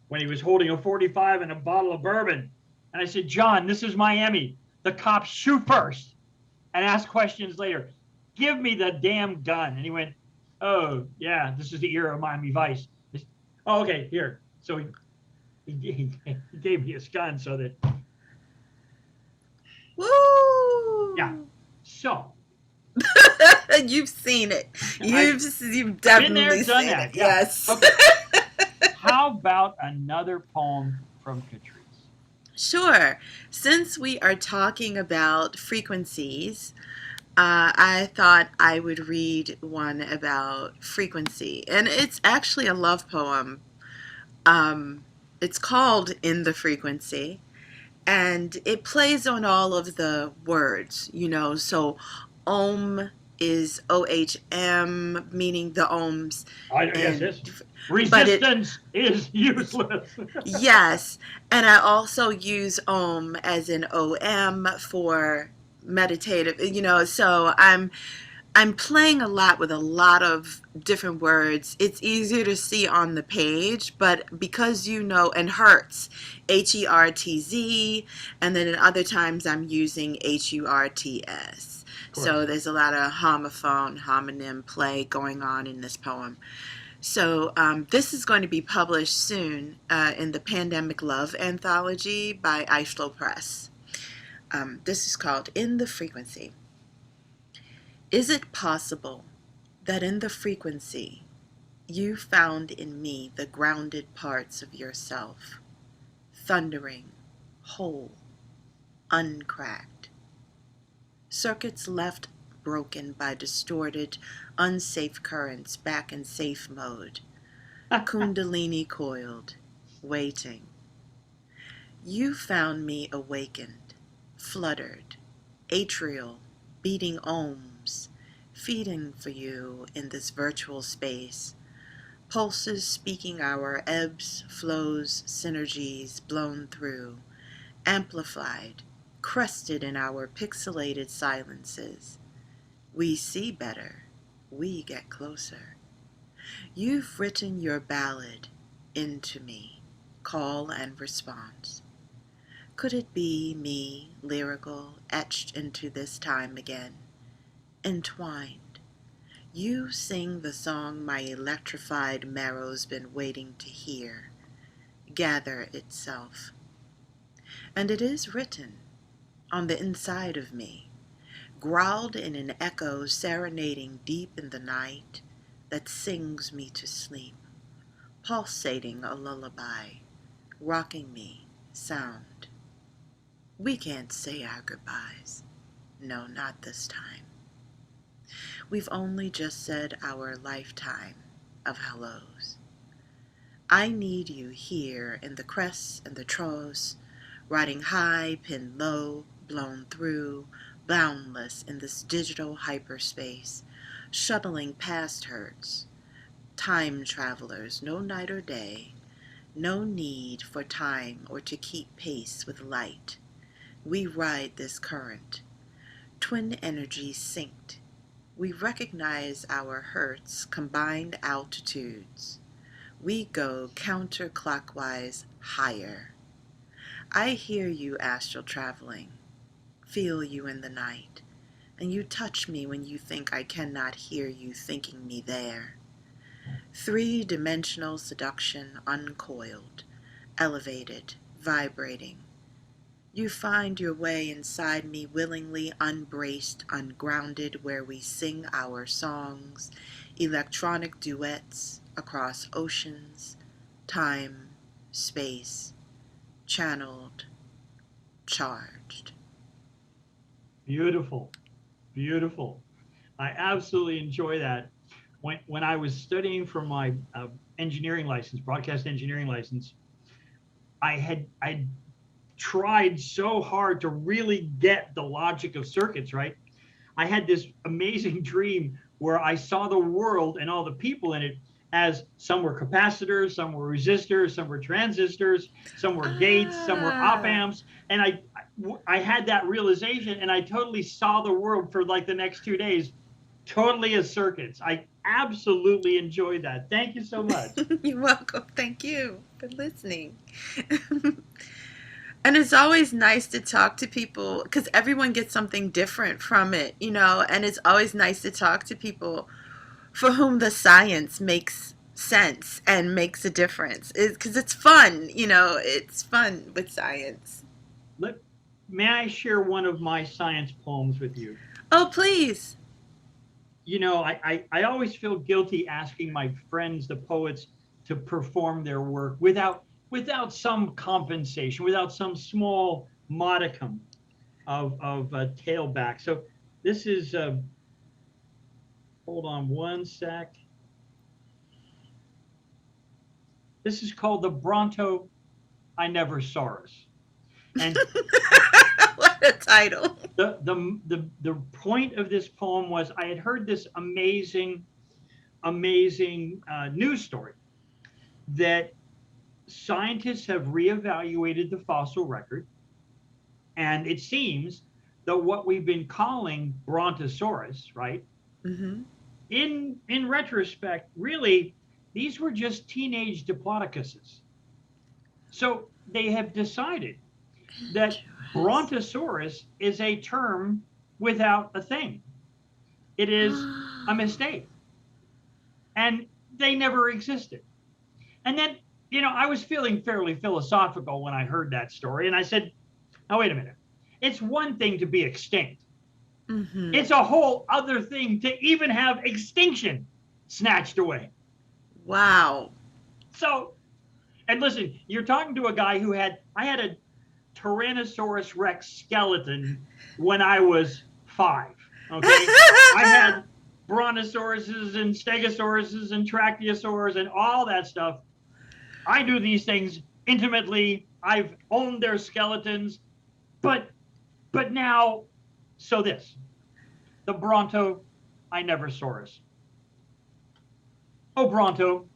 when he was holding a 45 and a bottle of bourbon, and I said, John, this is Miami. The cops shoot first and ask questions later. Give me the damn gun. And he went, oh, yeah, this is the era of Miami Vice. Oh, okay, here. So he gave me his gun so that, yeah. Woo! So You've seen it. I've You've been there, definitely done seen it. that. Yeah. Yes. Okay. How about another poem from Catrice? Sure. Since we are talking about frequencies, I thought I would read one about frequency. And it's actually a love poem. It's called In the Frequency. And it plays on all of the words, So ohm is OHM, meaning the ohms. Yes, And yes. but it Resistance is useless. Yes, and I also use Om as in OM for meditative, so I'm playing a lot with a lot of different words. It's easier to see on the page, but because and Hertz, HERTZ, and then in other times I'm using HURTS. Of course. So there's a lot of homophone, homonym play going on in this poem. So this is going to be published soon in the Pandemic Love Anthology by Eichel Press. This is called In the Frequency. Is it possible that in the frequency you found in me the grounded parts of yourself, thundering, whole, uncracked? Circuits left broken by distorted, unsafe currents back in safe mode. Kundalini coiled, waiting. You found me awakened, fluttered, atrial, beating ohms, feeding for you in this virtual space. Pulses speaking our ebbs, flows, synergies blown through, amplified, crested in our pixelated silences. We see better, we get closer. You've written your ballad into me, call and response. Could it be me, lyrical, etched into this time again, entwined? You sing the song my electrified marrow's been waiting to hear, gather itself. And it is written on the inside of me, growled in an echo serenading deep in the night that sings me to sleep, pulsating a lullaby, rocking me, sound. We can't say our goodbyes. No, not this time. We've only just said our lifetime of hellos. I need you here in the crests and the troughs, riding high, pinned low, blown through, boundless in this digital hyperspace, shuttling past Hertz. Time travelers, no night or day, no need for time or to keep pace with light. We ride this current. Twin energies synced. We recognize our Hertz combined altitudes. We go counterclockwise higher. I hear you astral traveling, feel you in the night, and you touch me when you think I cannot hear you thinking me there. Three-dimensional seduction uncoiled, elevated, vibrating. You find your way inside me willingly, unbraced, ungrounded, where we sing our songs, electronic duets across oceans, time, space, channeled, charged. Beautiful, beautiful. I absolutely enjoy that. When I was studying for my engineering license, broadcast engineering license, I tried so hard to really get the logic of circuits right. I had this amazing dream where I saw the world and all the people in it as some were capacitors, some were resistors, some were transistors, some were gates, some were op Ah, amps, and I had that realization, and I totally saw the world for like the next 2 days, totally as circuits. I absolutely enjoyed that. Thank you so much. you're welcome. Thank you for listening. And it's always nice to talk to people because everyone gets something different from it, and it's always nice to talk to people for whom the science makes sense and makes a difference. Because it's fun, it's fun with science. Let, may I share one of my science poems with you? Oh, please. I always feel guilty asking my friends, the poets, to perform their work without some compensation, without some small modicum of tailback. So this is, hold on one sec. This is called the Bronto I Never Saw Us. And What a title. the point of this poem was I had heard this amazing news story that scientists have reevaluated the fossil record, and it seems that what we've been calling Brontosaurus, right? Mm-hmm. In retrospect, really, these were just teenage diplodocuses. So they have decided that Brontosaurus is a term without a thing. It is a mistake, and they never existed. And then, I was feeling fairly philosophical when I heard that story, and I said, "Now wait a minute. It's one thing to be extinct. Mm-hmm. It's a whole other thing to even have extinction snatched away." Wow. So, and listen, you're talking to a guy I had a Tyrannosaurus Rex skeleton when I was 5. Okay. I had brontosauruses and stegosauruses and trachiosaurs and all that stuff. I knew these things intimately. I've owned their skeletons, but now, so this, the Bronto I never saw us. Oh, Bronto,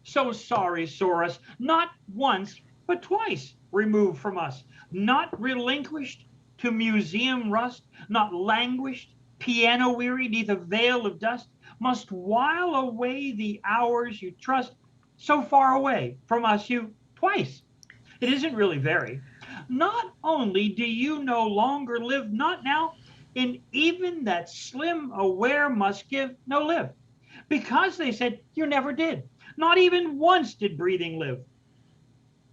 so sorry, Saurus, not once, but twice removed from us, not relinquished to museum rust, not languished, piano weary neath a veil of dust, must while away the hours you trust, so far away from us you twice. It isn't really very. Not only do you no longer live, not now, in even that slim aware must give no live, because they said you never did. Not even once did breathing live.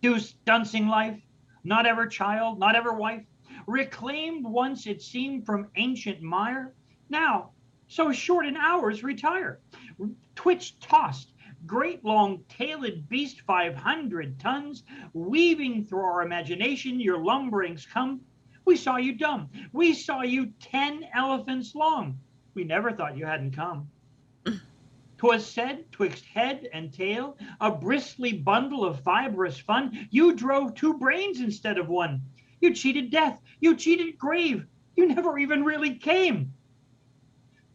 Deuce duncing life, not ever child, not ever wife, reclaimed once it seemed from ancient mire, now so short in hours retire. Twitch tossed, great long tailed beast 500 tons, weaving through our imagination your lumberings come. We saw you dumb, we saw you 10 elephants long. We never thought you hadn't come. 'Twas said, 'twixt head and tail, a bristly bundle of fibrous fun, you drove 2 brains instead of one. You cheated death, you cheated grave, you never even really came.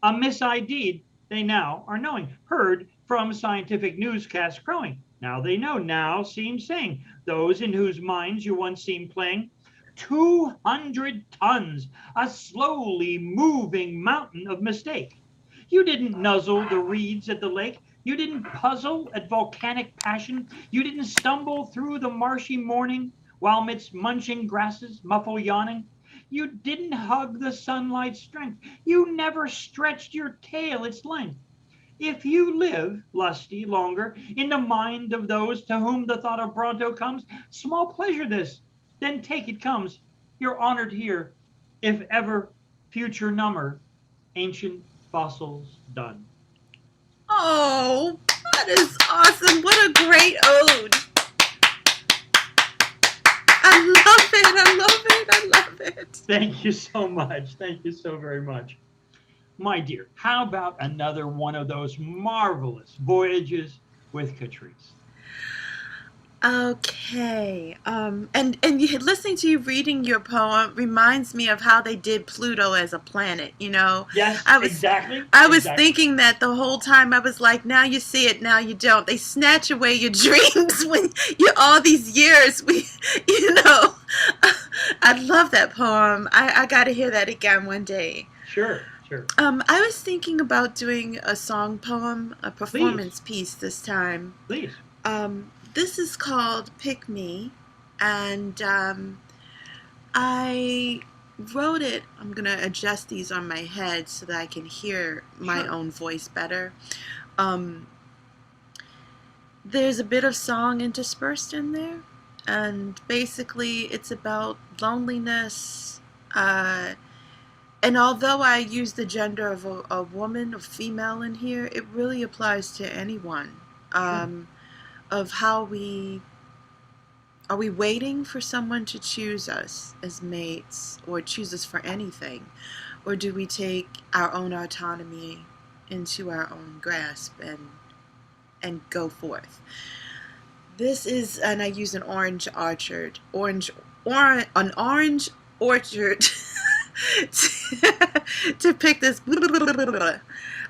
A misID'd they now are knowing, heard from scientific newscasts crowing. Now they know, now seem saying, those in whose minds you once seemed playing, 200 tons, a slowly moving mountain of mistake. You didn't nuzzle the reeds at the lake. You didn't puzzle at volcanic passion. You didn't stumble through the marshy morning while midst munching grasses, muffle yawning. You didn't hug the sunlight's strength. You never stretched your tail its length. If you live, lusty, longer, in the mind of those to whom the thought of Bronto comes, small pleasure this, then take it comes. you're honored here. If ever future number, ancient fossils done. Oh, that is awesome. What a great ode. I love it. I love it. I love it. Thank you so much. Thank you so very much. My dear, how about another one of those marvelous voyages with Catrice? Okay. And listening to you reading your poem reminds me of how they did Pluto as a planet. You know, Yes, I was exactly. I was Exactly. thinking that the whole time. I was like, now you see it, now you don't. They snatch away your dreams when you all these years. You know. I love that poem. I got to hear that again one day. Sure, sure. I was thinking about doing a song poem, a Please, performance piece this time. please. This is called Pick Me, and I wrote it. I'm going to adjust these on my head so that I can hear my Sure. own voice better. Um, there's a bit of song interspersed in there, and basically it's about loneliness. And although I use the gender of a woman or female in here, it really applies to anyone. Sure. Of how are we waiting for someone to choose us as mates or choose us for anything? Or do we take our own autonomy into our own grasp and go forth? This is, and I use an orange orchard to pick this.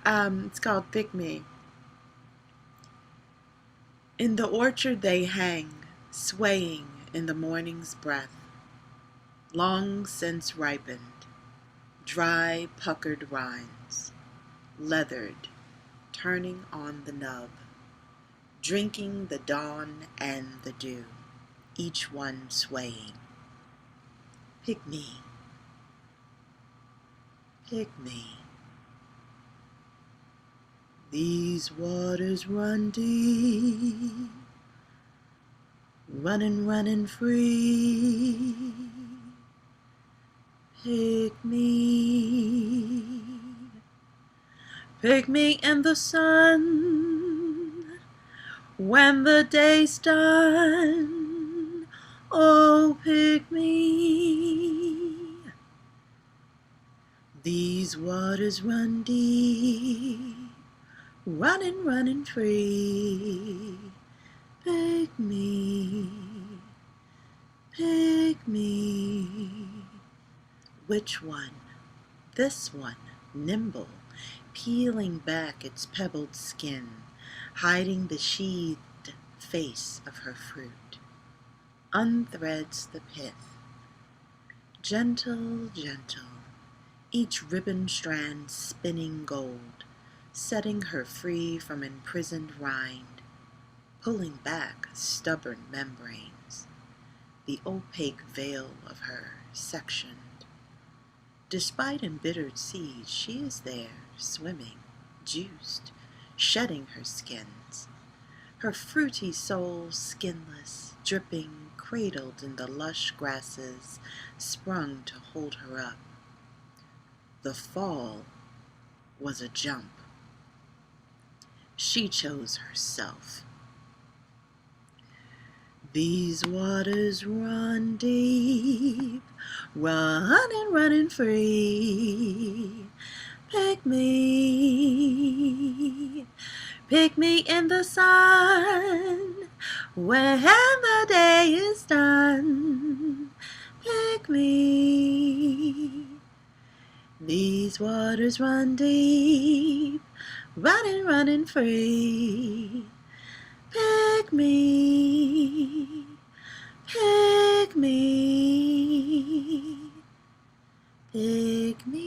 It's called Pick Me. In the orchard they hang, swaying in the morning's breath, long since ripened, dry puckered rinds, leathered, turning on the nub, drinking the dawn and the dew, each one swaying. Pick me, pick me. These waters run deep, running, running free. Pick me, pick me in the sun, when the day's done. Oh, pick me. These waters run deep, running, running free. Pick me, pick me. Which one? This one, nimble, peeling back its pebbled skin, hiding the sheathed face of her fruit, unthreads the pith. Gentle, gentle, each ribbon strand spinning gold, setting her free from imprisoned rind, pulling back stubborn membranes, the opaque veil of her sectioned. Despite embittered seas, she is there, swimming, juiced, shedding her skins, her fruity soul skinless, dripping, cradled in the lush grasses, sprung to hold her up. The fall was a jump. She chose herself. These waters run deep, running, running free. Pick me in the sun, when the day is done. Pick me. These waters run deep, running, running free. Pick me, pick me, pick me.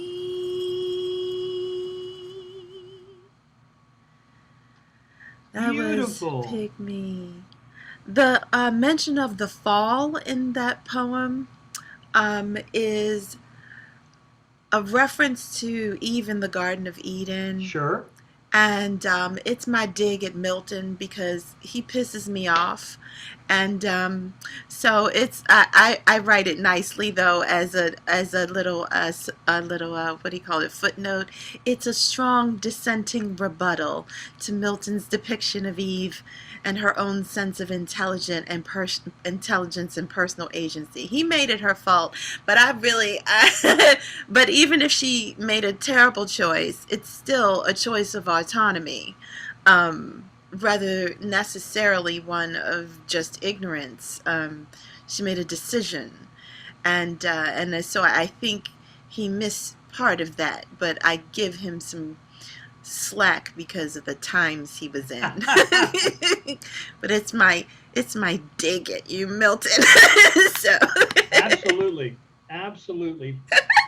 That Beautiful. was Pick Me. The mention of the fall in that poem is a reference to Eve in the Garden of Eden. Sure. And it's my dig at Milton because he pisses me off. And so it's I write it nicely though as a little what do you call it, footnote. It's a strong dissenting rebuttal to Milton's depiction of Eve and her own sense of intelligence and personal agency. He made it her fault, but but even if she made a terrible choice, it's still a choice of autonomy. Rather necessarily one of just ignorance. She made a decision, and so I think he missed part of that. But I give him some slack because of the times he was in. But it's my dig at you, Milton. So Absolutely, absolutely.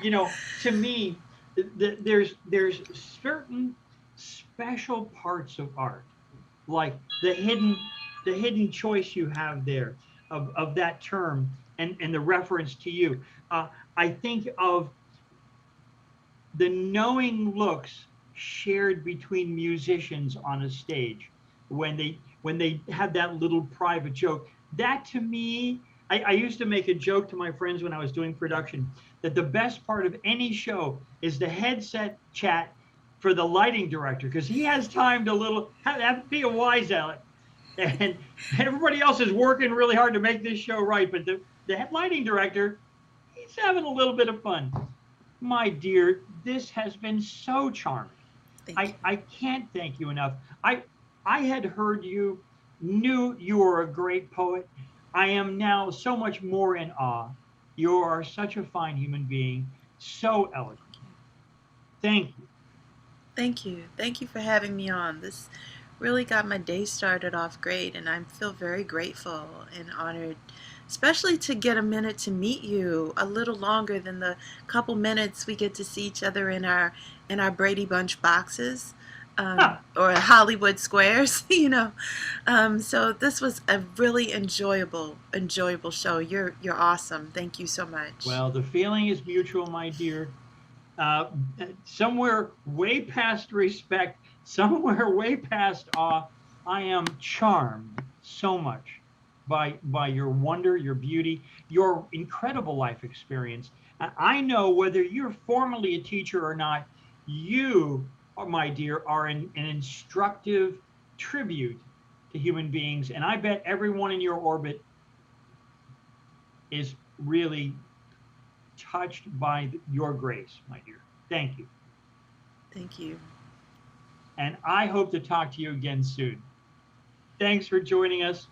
You know, to me, there's certain special parts of art, like the hidden choice you have there of that term and the reference to you. I think of the knowing looks shared between musicians on a stage when they have that little private joke. That to me, I used to make a joke to my friends when I was doing production that the best part of any show is the headset chat for the lighting director because he has time to be a wise aleck, and everybody else is working really hard to make this show right, but the head lighting director, he's having a little bit of fun. My dear, this has been so charming. thank you. I can't thank you enough. I had heard you, knew you were a great poet. I am now so much more in awe. You are such a fine human being, so eloquent. Thank you. Thank you. Thank you for having me on. This really got my day started off great, and I feel very grateful and honored, especially to get a minute to meet you a little longer than the couple minutes we get to see each other in our Brady Bunch boxes. Or Hollywood Squares, you know. So this was a really enjoyable show. You're awesome. Thank you so much. Well, the feeling is mutual, my dear. uh, Somewhere way past respect, somewhere way past awe. I am charmed so much by your wonder, your beauty, your incredible life experience. And I know whether you're formally a teacher or not, you, my dear, are an instructive tribute to human beings. And I bet everyone in your orbit is really touched by your grace, my dear. Thank you. Thank you. And I hope to talk to you again soon. Thanks for joining us,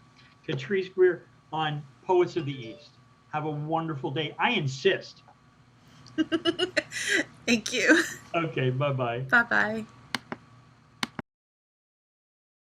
Catrice Greer, on Poets of the East. Have a wonderful day. I insist. Thank you. Okay, bye bye. Bye bye.